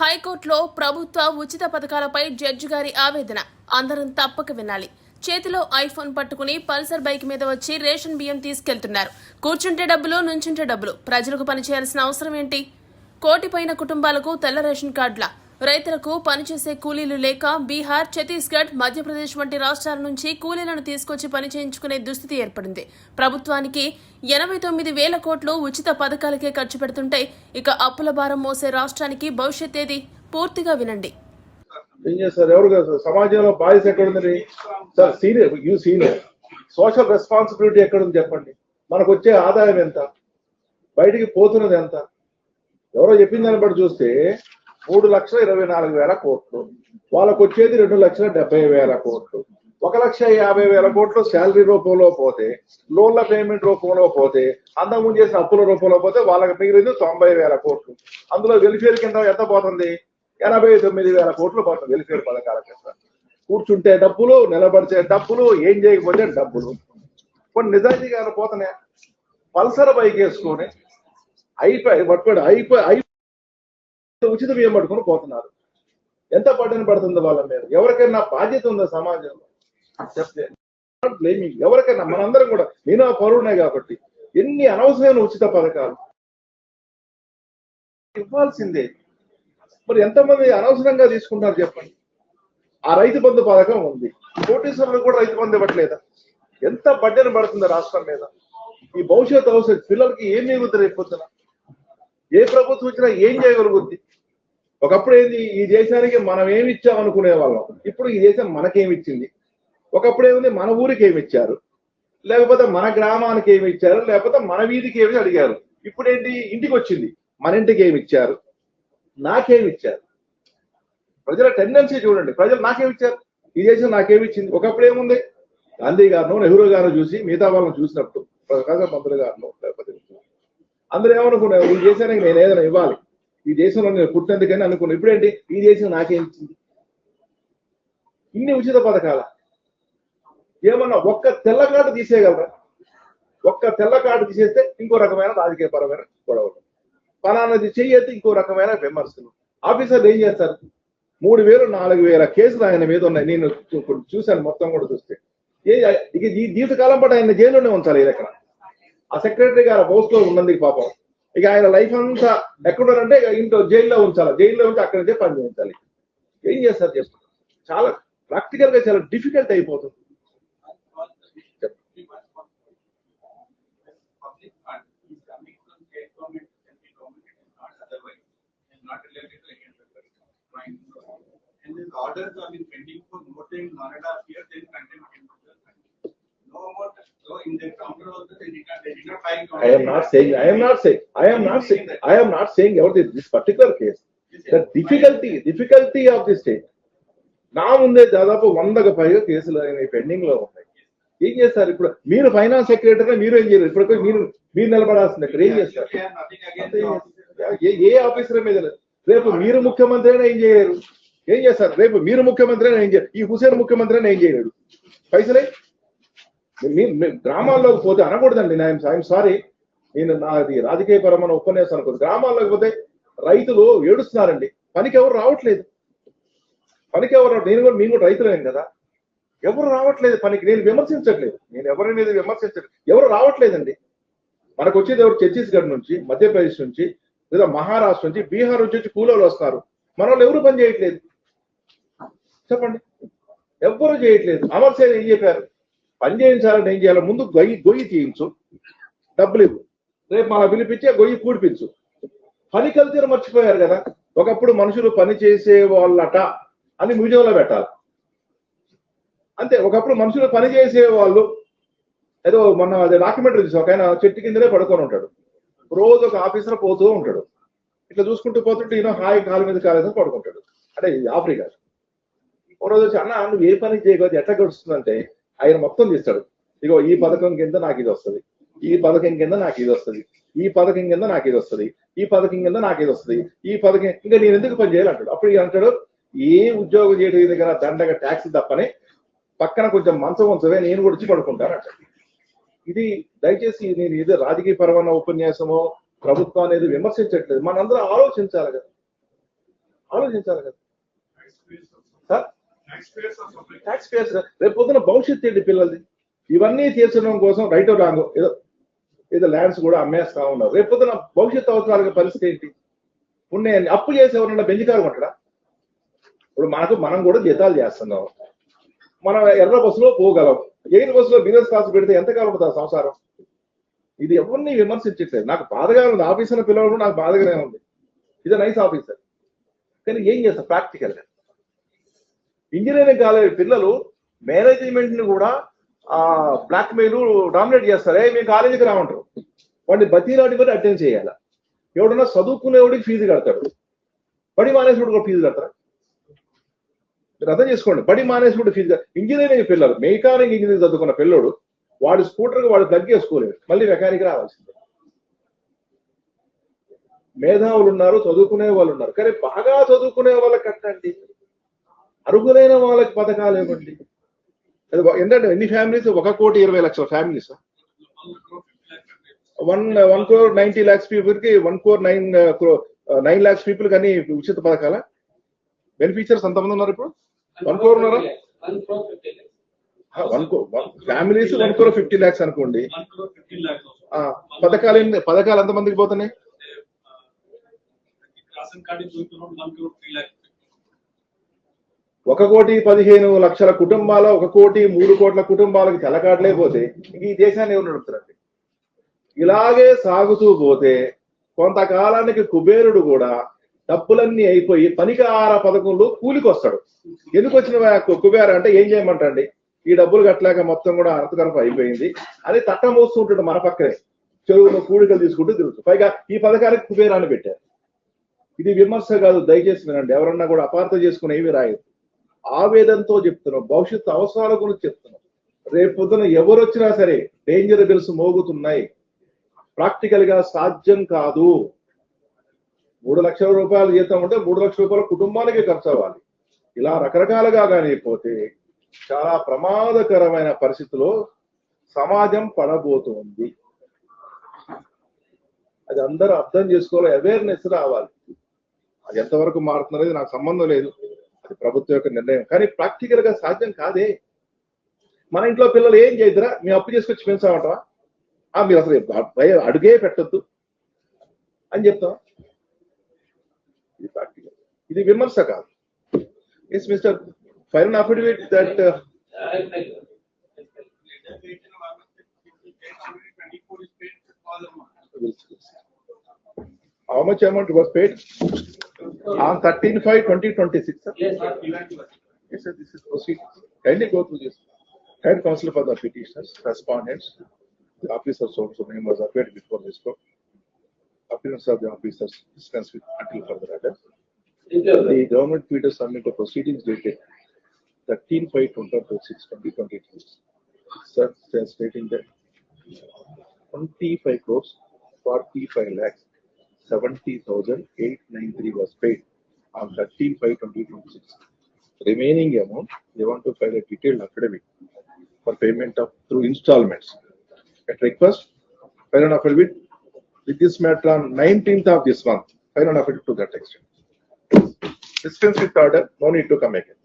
హైకోర్టులో ప్రభుత్వ ఉచిత పథకాలపై జడ్జి గారి ఆవేదన అందరం తప్పక వినాలి. చేతిలో ఐఫోన్ పట్టుకుని పల్సర్ బైక్ మీద వచ్చి రేషన్ బియ్యం తీసుకెళ్తున్నారు. కూర్చుంటే డబ్బులు, నుంచుంటే డబ్బులు. ప్రజలకు పనిచేయాల్సిన అవసరం ఏంటి? కోటి పైన కుటుంబాలకు తెల్ల రేషన్ కార్డుల, రైతులకు పనిచేసే కూలీలు లేక బీహార్, ఛత్తీస్గఢ్, మధ్యప్రదేశ్ వంటి రాష్ట్రాల నుంచి కూలీలను తీసుకొచ్చి పని చేయించుకునే దుస్థితి ఏర్పడింది. ప్రభుత్వానికి 89,000 కోట్లు ఉచిత పథకాలకే ఖర్చు పెడుతుంటే ఇక అప్పుల భారం మోసే రాష్ట్రానికి భవిష్యత్ ఏది? పూర్తిగా వినండి. సమాజంలో బాధ్యత ఎక్కడుంది సార్? సీనియర్ సోషల్ రెస్పాన్సిబిలిటీ ఎక్కడుంది చెప్పండి. మనకు వచ్చే ఆదాయం ఎంత, బయటికి పోతున్నది ఎంత? ఎవరో చెప్పిన దాన్ని బట్టి చూస్తే 3,24,000 కోట్లు, వాళ్ళకు వచ్చేది 2,70,000 కోట్లు. 1,50,000 కోట్లు శాలరీ రూపంలో పోతే, లోన్ల పేమెంట్ రూపంలో పోతే, అంతకుముందు చేసిన అప్పుల రూపంలో పోతే వాళ్ళకి మిగిలింది 90,000 కోట్లు. అందులో వెల్ఫేర్ కింద ఎంత పోతుంది? 89,000 కోట్లు పోతుంది వెల్ఫేర్ పథకాల కింద. కూర్చుంటే డబ్బులు, నిలబడితే డబ్బులు, ఏం చేయకపోతే డబ్బులు. కొన్ని నిజాయితీగా పోతున్నాయి. పల్సర్ బైక్ వేసుకొని అయిపోయి ఉచిత బియ్యం పట్టుకుని పోతున్నారు. ఎంత బడ్డని పడుతుంది వాళ్ళ మీద? ఎవరికైనా బాధ్యత ఉందా సమాజంలో? చెప్తే బ్లేమింగ్ ఎవరికైనా, మనందరం కూడా, నేను ఆ పౌరుడే కాబట్టి ఎన్ని అనవసరమైన ఉచిత పథకాలు ఇవ్వాల్సిందే. మరి ఎంతమంది అనవసరంగా తీసుకుంటారు చెప్పండి. ఆ రైతు బంధు పథకం ఉంది, కోటీశ్వరులు కూడా రైతు బంధు ఇవ్వట్లేదా? ఎంత బడ్డని పడుతుంది రాష్ట్రం మీద? ఈ భవిష్యత్తు పిల్లలకి ఏం మిగులుతుంది రేపొద్దున? ఏ ప్రభుత్వం వచ్చినా ఏం చేయగలుగుద్ది? ఒకప్పుడు ఏంది, ఈ దేశానికి మనం ఏమి ఇచ్చాం అనుకునే వాళ్ళం. ఇప్పుడు ఈ దేశం మనకేమిచ్చింది? ఒకప్పుడు ఏముంది, మన ఊరికి ఏమి ఇచ్చారు, లేకపోతే మన గ్రామానికి ఏమి ఇచ్చారు, లేకపోతే మన వీధికి ఏమి అడిగారు. ఇప్పుడు ఏంటి, ఇంటికి వచ్చింది, మన ఇంటికి ఏమి ఇచ్చారు, నాకేమి ఇచ్చారు. ప్రజల టెండెన్సీ చూడండి, ప్రజలు నాకేమిచ్చారు, ఈ దేశం నాకేమిచ్చింది. ఒకప్పుడు ఏముంది, గాంధీ గారిను, నెహ్రూ గారిను చూసి మిగతా వాళ్ళని చూసినప్పుడు, ప్రకాశం పంతులు గారిను, లేకపోతే అందరూ ఏమనుకున్నారు, ఈ దేశానికి నేను ఏదైనా ఇవ్వాలి, ఈ దేశంలో నేను పుట్టినందుకని అనుకున్నాను. ఇప్పుడేంటి, ఈ దేశం నాకేం ఇచ్చింది? ఇన్ని ఉచిత పథకాల ఏమన్నా ఒక్క తెల్ల కార్డు తీసేయగలరా? ఒక్క తెల్ల కార్డు తీసేస్తే ఇంకో రకమైన రాజకీయ పరమైన గొడవలు, పలానాది చెయ్యతే ఇంకో రకమైన విమర్శలు. ఆఫీసర్లు ఏం చేస్తారు? 3,000, 4,000 కేసులు ఆయన మీద ఉన్నాయి. నేను చూశాను, మొత్తం కూడా చూస్తే ఈ జీవితకాలం పాటు ఆయన జైల్లోనే ఉంచాలి. ఈ లెక్కన ఆ సెక్రటరీ గారు పోస్ట్ లో ఉన్నందుకు పాపం ఇక ఆయన లైఫ్ అంతా ఎక్కడున్నారంటే ఇంట్లో జైల్లో ఉంచాలి. జైల్లో ఉంచి అక్కడి నుంచే పని చేయించాలి. ఏం చేస్తారు చెప్పండి? చాలా ప్రాక్టికల్ గా చాలా డిఫికల్ట్ అయిపోతుంది. I am not saying about this particular case. The difficulty of the state. నా ముందే దాదాపు 100కు పైగా కేసులు పెండింగ్ లో ఉన్నాయి. ఏం చేస్తారు ఇప్పుడు? మీరు ఫైనాన్స్ సెక్రటరీ, మీరు ఏం చేయరు? ఇప్పుడు మీరు నిలబడాల్సింది ఇక్కడ. ఏం చేస్తారు? ఏ ఆఫీసర్ మీద? రేపు మీరు ముఖ్యమంత్రి అయినా ఏం చేయలేరు. ఏం చేస్తారు? రేపు మీరు ముఖ్యమంత్రి అయినా ఏం చేయరు. ఈ హుసేన్ ముఖ్యమంత్రి అయినా ఏం చేయలేడు. పైసలే గ్రామాల్లోకి పోతే అనకూడదండి. ఐఎమ్ సారీ, నేను నాది రాజకీయ పరమైన ఉపన్యాసం అనుకోదు. గ్రామాల్లోకి పోతే రైతులు ఏడుస్తున్నారండి, పనికి ఎవరు రావట్లేదు. నేను కూడా రైతులేం కదా, ఎవరు రావట్లేదు పనికి. నేను విమర్శించట్లేదు, నేను ఎవరినేది విమర్శించట్లేదు, ఎవరు రావట్లేదండి. మనకు వచ్చేది ఎవరు? ఛత్తీస్గఢ్ నుంచి, మధ్యప్రదేశ్ నుంచి, లేదా మహారాష్ట్ర నుంచి, బీహార్ నుంచి కూలీలు వస్తారు. మన వాళ్ళు ఎవరు పని చేయట్లేదు చెప్పండి. ఎవ్వరూ చేయట్లేదు. అమర్ సేన్ ఏం చెప్పారు? పని చేయించాలని ఏం చేయాలి? ముందు గొయ్యి తీయించు, డబ్బులు ఇవ్వు, రేపు మన పిలిపించి గొయ్యి కూడిపించు. పని కల్చర్ మర్చిపోయారు కదా. ఒకప్పుడు మనుషులు పని చేసే వాళ్ళట అని మ్యూజియంలో పెట్టాలి అంతే. ఒకప్పుడు మనుషులు పని చేసే వాళ్ళు ఏదో మొన్న అదే డాక్యుమెంటరీ చూసి ఒక ఆయన చెట్టు కిందనే పడుకొని ఉంటాడు. రోజు ఒక ఆఫీసర్ పోతూ ఉంటాడు, ఇట్లా చూసుకుంటూ పోతుంటే ఈయన హాయి కాలు మీద కాలేదని పడుకుంటాడు. అంటే ఆఫ్రికా. ఓ రోజు వచ్చి, అన్న నువ్వు ఏ పని చేయకపోతే ఎట్లా గడుస్తుందంటే ఆయన మొత్తం తీస్తాడు. ఇగో ఈ పథకం కింద నాకు ఇది వస్తుంది, ఈ పథకం కింద నాకు ఇది వస్తుంది, ఈ పథకం కింద నాకు ఇది వస్తుంది, ఈ పథకం కింద నాకు ఇది వస్తుంది, ఈ పథకం ఇంకా నేను ఎందుకు పని చేయాలంటాడు. అప్పుడు అంటాడు, ఏ ఉద్యోగం చేయడం దగ్గర దండగా ట్యాక్స్ తప్పని పక్కన కొంచెం మంచం ఉంచవే, నేను కూడా వచ్చి పడుకుంటాను అంటాడు. ఇది దయచేసి నేను ఏదో రాజకీయ పరమైన ఉపన్యాసమో ప్రభుత్వం అనేది విమర్శించట్లేదు, మనందరూ ఆలోచించాలి కదా. ఆలోచించాలి కదా సార్. ట్యాక్స్ పేయర్స్ రేపు పొద్దున భవిష్యత్తు ఏంటి పిల్లలది? ఇవన్నీ తీర్చడం కోసం రైట్ రాంగ్ ఏదో ఏదో ల్యాండ్స్ కూడా అమ్మేస్తా ఉన్నారు. రేపు పొద్దున భవిష్యత్తు అవసరాల పరిస్థితి ఏంటి? ఉన్నాయి అప్పు చేసేవారన్నా బెంజికారు ఉంటాడా? ఇప్పుడు మనం కూడా జీతాలు చేస్తున్నాం, మనం ఎర్ర బస్సులో పోగలం, ఎయిర్ బస్సులో బిజినెస్ క్లాస్ పెడితే ఎంతకాలం ఉంటుంది సంసారం? ఇది ఎవరిని విమర్శించట్లేదు. నాకు బాధగా ఉంది, ఆఫీసర్ పిల్లలు నాకు బాధగానే ఉంది. ఇది నైస్ ఆఫీసర్, కానీ ఏం చేస్తారు ప్రాక్టికల్ గా? ఇంజనీరింగ్ కాలేజ్ పిల్లలు మేనేజ్మెంట్ ని కూడా బ్లాక్ మెయిల్ డామినేట్ చేస్తారు. మేము కాలేజీకి రామంటారు. వాడిని బతీలాడి మరి అటెండ్ చేయాలి. ఎవడన్నా చదువుకునేవాడికి ఫీజు కడతాడు, బడి మానేసుడు కూడా ఫీజు కడతారు. మీరు అర్థం చేసుకోండి, బడి మానేసుడు ఫీజు. ఇంజనీరింగ్ పిల్లలు, మెకానిక్ ఇంజనీరింగ్ చదువుకున్న పిల్లోడు వాడి స్కూటర్కి వాడు తగ్గేసుకోలేడు, మళ్ళీ మెకానిక్ రావాల్సిందే. మేధావులు ఉన్నారు, చదువుకునే వాళ్ళు ఉన్నారు, కానీ బాగా చదువుకునే వాళ్ళకి కట్టండి, అరుగులైన వాళ్ళకి పథకాలు ఇవ్వండి. ఏంటంటే ఎన్ని families? 1,20,00,000 families, 1 crore 90 lakhs people కి 1 crore 9 lakhs పీపుల్ కానీ ఉచిత పథకాల బెనిఫిషియర్స్ ఎంతమంది ఉన్నారు ఇప్పుడు? 1 crore ఉన్నారా? 1 crore ఫ్యామిలీస్ 1 crore 50 lakhs అనుకోండి. పథకాలు ఎంతమందికి పోతున్నాయి? 1,15,00,000 కుటుంబాల 1,03,00,00,000 కుటుంబాలకు తెలకాట్లేకపోతే ఈ దేశాన్ని ఎవరు నడుపుతారండి? ఇలాగే సాగుతూ పోతే కొంతకాలానికి కుబేరుడు కూడా డబ్బులన్నీ అయిపోయి పనికార పథకంలో కూలికొస్తాడు. ఎందుకు వచ్చిన కుబేర అంటే ఏం చేయమంటండి, ఈ డబ్బులు కట్టలేక మొత్తం కూడా అర్థకరప అయిపోయింది అని తట్ట మోస్తుంటాడు. మన పక్కనే చెరువులో కూడికలు తీసుకుంటూ తిరుగుతుంది. పైగా ఈ పథకానికి కుబేరాన్ని పెట్టారు. ఇది విమర్శ కాదు, దయచేసి వినండి. ఎవరన్నా కూడా అపార్థం చేసుకుని ఏమి రాయదు. ఆవేదనతో చెప్తున్నాం, భవిష్యత్తు అవసరాల గురించి చెప్తున్నాం. రేపు పొద్దున ఎవరు వచ్చినా సరే డేంజర్ బిల్స్ మోగుతున్నాయి. ప్రాక్టికల్ గా సాధ్యం కాదు. 3 లక్షల రూపాయలు జీతం ఉంటే 3 లక్షల రూపాయల కుటుంబానికి ఖర్చు అవ్వాలి. ఇలా రకరకాలుగా కానీ పోతే చాలా ప్రమాదకరమైన పరిస్థితిలో సమాజం పడబోతుంది. అది అందరూ అర్థం చేసుకోవాలి, అవేర్నెస్ రావాలి. అది ఎంతవరకు మారుతున్నది నాకు సంబంధం లేదు, అది ప్రభుత్వం యొక్క నిర్ణయం. కానీ ప్రాక్టికల్ గా సాధ్యం కాదే. మన ఇంట్లో పిల్లలు ఏం చేద్దరా, మేము అప్పు చేసుకొచ్చి పెంచామంటావా? మీరు అసలు అడుగే పెట్టద్దు అని చెప్తావా? ఇది ప్రాక్టికల్, ఇది విమర్శ కాదు. Yes mister file an affidavit that how much amount was paid on 13/5/2026, sir? Yes, sir. This is proceedings. Kindly go through this. Head counsel for the petitioners, respondents, the officers also name was appeared before this court. Appearance of the officers discussed with until further order. The government Peter submitted proceedings dated 13/5/2026, sir, stating that 25 crores 45 lakhs 70,893 was paid on 13/5/2026. Remaining amount, they want to file a detailed affidavit for payment of through installments. At request, file an affidavit with this matter on 19th of this month. File an affidavit to that extent. Dispense with order, no need to come again.